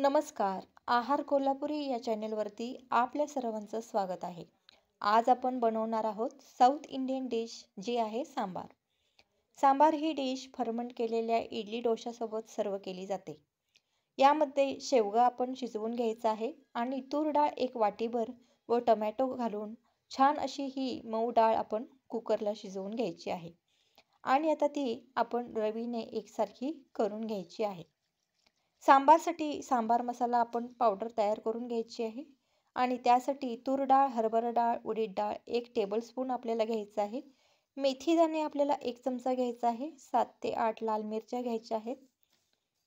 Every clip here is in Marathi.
नमस्कार. आहार कोल्हापुरी या चॅनेलवरती आपल्या सर्वांचं स्वागत आहे. आज आपण बनवणार आहोत साऊथ इंडियन डिश जी आहे सांबार. सांबार ही डिश फर्मंट केलेल्या इडली डोशासोबत सर्व केली जाते. यामध्ये शेवगा आपण शिजवून घ्यायचा आहे आणि तूर डाळ एक वाटीभर व टोमॅटो घालून छान अशी ही मऊ डाळ आपण कुकरला शिजवून घ्यायची आहे. आणि आता ती आपण रवीने एकसारखी करून घ्यायची आहे. सांबारसाठी सांबार मसाला आपण पावडर तयार करून घ्यायची आहे आणि त्यासाठी तूर डाळ, हरभरा डाळ, उडीद डाळ 1 टेबलस्पून आपल्याला घ्यायचं आहे. मेथी दाणे आपल्याला 1 चमचा घ्यायचा आहे. 7 ते 8 लाल मिरच्या घ्यायच्या आहेत.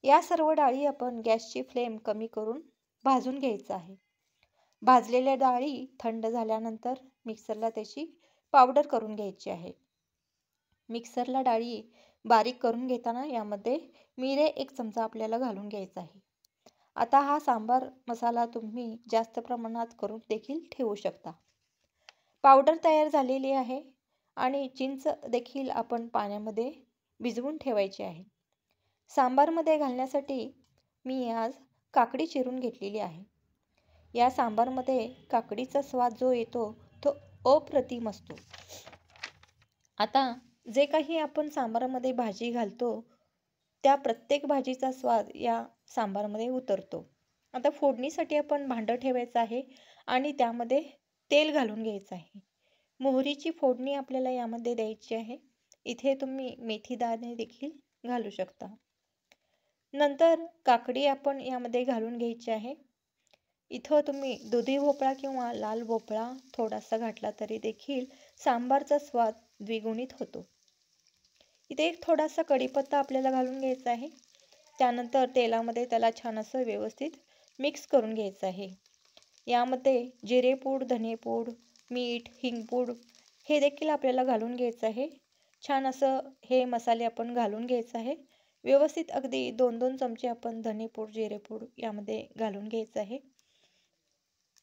या सर्व डाळी आपण गॅसची फ्लेम कमी करून भाजून घ्यायचं आहे. भाजलेल्या डाळी थंड झाल्यानंतर मिक्सरला त्याची पावडर करून घ्यायची आहे. मिक्सरला डाळी बारीक करून घेताना यामध्ये मिरे 1 चमचा आपल्याला घालून घ्यायचा आहे. आता हा सांबार मसाला तुम्ही जास्त प्रमाणात करून देखील ठेवू शकता. पावडर तयार झालेली आहे आणि चिंच देखील आपण पाण्यामध्ये भिजवून ठेवायची आहे. सांबारमध्ये घालण्यासाठी मी आज काकडी चिरून घेतलेली आहे. या सांबारमध्ये काकडीचा स्वाद जो येतो तो अप्रतिम असतो. आता जे काही आपण सांबारामध्ये भाजी घालतो त्या प्रत्येक भाजीचा स्वाद या सांबारमध्ये उतरतो. आता फोडणीसाठी आपण भांडं ठेवायचं आहे आणि त्यामध्ये तेल घालून घ्यायचं आहे. मोहरीची फोडणी आपल्याला यामध्ये द्यायची आहे. इथे तुम्ही मेथी दाणे देखील घालू शकता. नंतर काकडी आपण यामध्ये घालून घ्यायची आहे. इथं तुम्ही दुधी भोपळा किंवा लाल भोपळा थोडासा घातला तरी देखील सांबारचा स्वाद द्विगुणित होतो. इथे एक थोडासा कढीपत्ता आपल्याला घालून घ्यायचा आहे. त्यानंतर तेलामध्ये त्याला छान असं व्यवस्थित मिक्स करून घ्यायचं आहे. यामध्ये जिरेपूड, धनेपूड, मीठ, हिंगपूड हे देखील आपल्याला घालून घ्यायचं आहे. छान असं हे मसाले आपण घालून घ्यायचं आहे. व्यवस्थित अगदी 2-2 चमचे आपण धनेपूड, जिरेपूड यामध्ये घालून घ्यायचं आहे.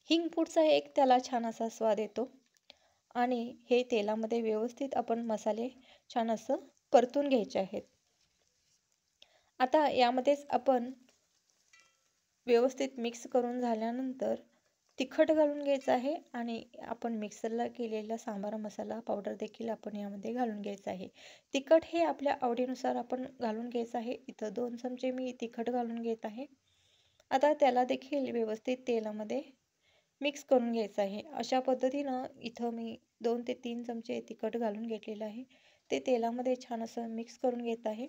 हिंगपूडचा एक त्याला छान असा स्वाद येतो आणि हे तेलामध्ये व्यवस्थित आपण मसाले छान असं परतून घ्यायचे आहेत. आता यामध्येच आपण व्यवस्थित मिक्स करून झाल्यानंतर तिखट घालून घ्यायचं आहे आणि आपण मिक्सरला केलेला सांबार मसाला पावडर देखील आपण यामध्ये घालून घ्यायचं आहे. तिखट हे आपल्या आवडीनुसार आपण घालून घ्यायचं आहे. इथं 2 चमचे मी तिखट घालून घेत आहे. आता त्याला देखील व्यवस्थित तेलामध्ये मिक्स करून घ्यायचं आहे. अशा पद्धतीनं इथं मी 2 ते 3 चमचे तिखट घालून घेतलेलं आहे. ते तेलामध्ये छान असं मिक्स करून घेत आहे.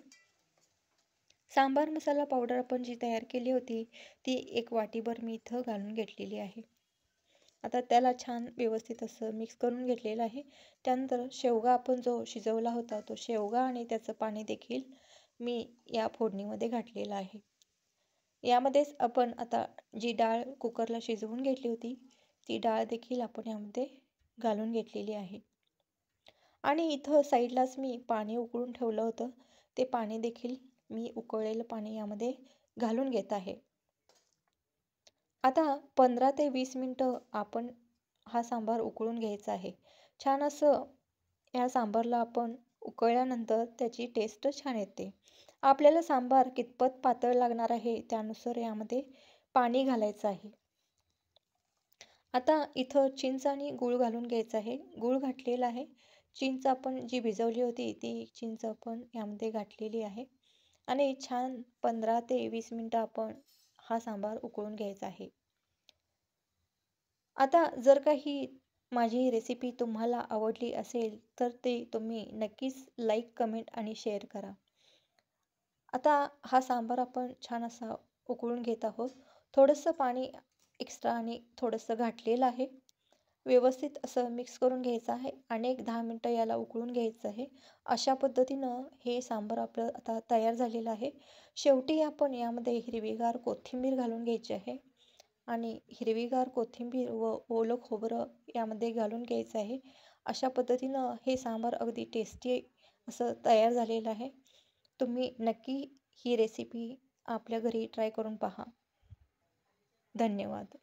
सांबार मसाला पावडर आपण जी तयार केली होती ती 1 वाटीभर मी इथं घालून घेतलेली आहे. आता त्याला छान व्यवस्थित असं मिक्स करून घेतलेलं आहे. त्यानंतर शेवगा आपण जो शिजवला होता तो शेवगा आणि त्याचं पाणी देखील मी या फोडणीमध्ये घातलेलं आहे. यामध्येच आपण आता जी डाळ कुकरला शिजवून घेतली होती ती डाळ देखील आपण यामध्ये घालून घेतलेली आहे. आणि इथं साईडलाच मी पाणी उकळून ठेवलं होतं. ते पाणी देखील मी उकळलेलं पाणी यामध्ये घालून घेत आहे. आता 15 ते 20 मिनिटं आपण हा सांबार उकळून घ्यायचा आहे. छान असं या सांबारला आपण उकळल्यानंतर त्याची टेस्ट छान येते. आपल्याला सांबार कितपत पातळ लागणार आहे त्यानुसार यामध्ये पाणी घालायचं आहे. आता इथं चिंच आणि गूळ घालून घ्यायचं आहे. गूळ घातलेला आहे. चिंच आपण जी भिजवली होती ती चिंच आपण यामध्ये घातलेली आहे आणि छान 15 ते 20 मिनिटं आपण हा सांबार उकळून घ्यायचा आहे. आता जर काही माझी रेसिपी तुम्हाला आवडली असेल तर ते तुम्ही नक्कीच लाईक, कमेंट आणि शेअर करा. आता हा सांबार आपण छान असा उकळून घेत आहोत. थोडंसं पाणी एक्स्ट्रा आणि थोडंसं घातलेलं आहे. व्यवस्थित असं मिक्स करून घ्यायचं आहे आणि एक 10 मिनिटं याला उकळून घ्यायचं आहे. अशा पद्धतीनं हे सांबार आपलं आता तयार झालेलं आहे. शेवटी आपण यामध्ये हिरवीगार कोथिंबीर घालून घ्यायची आहे आणि हिरवीगार कोथिंबीर व ओलं खोबरं यामध्ये घालून घ्यायचं आहे. अशा पद्धतीनं हे सांबार अगदी टेस्टी असं तयार झालेलं आहे. तुम्ही नक्की ही रेसिपी आपल्या घरी ट्राय करून पहा. धन्यवाद.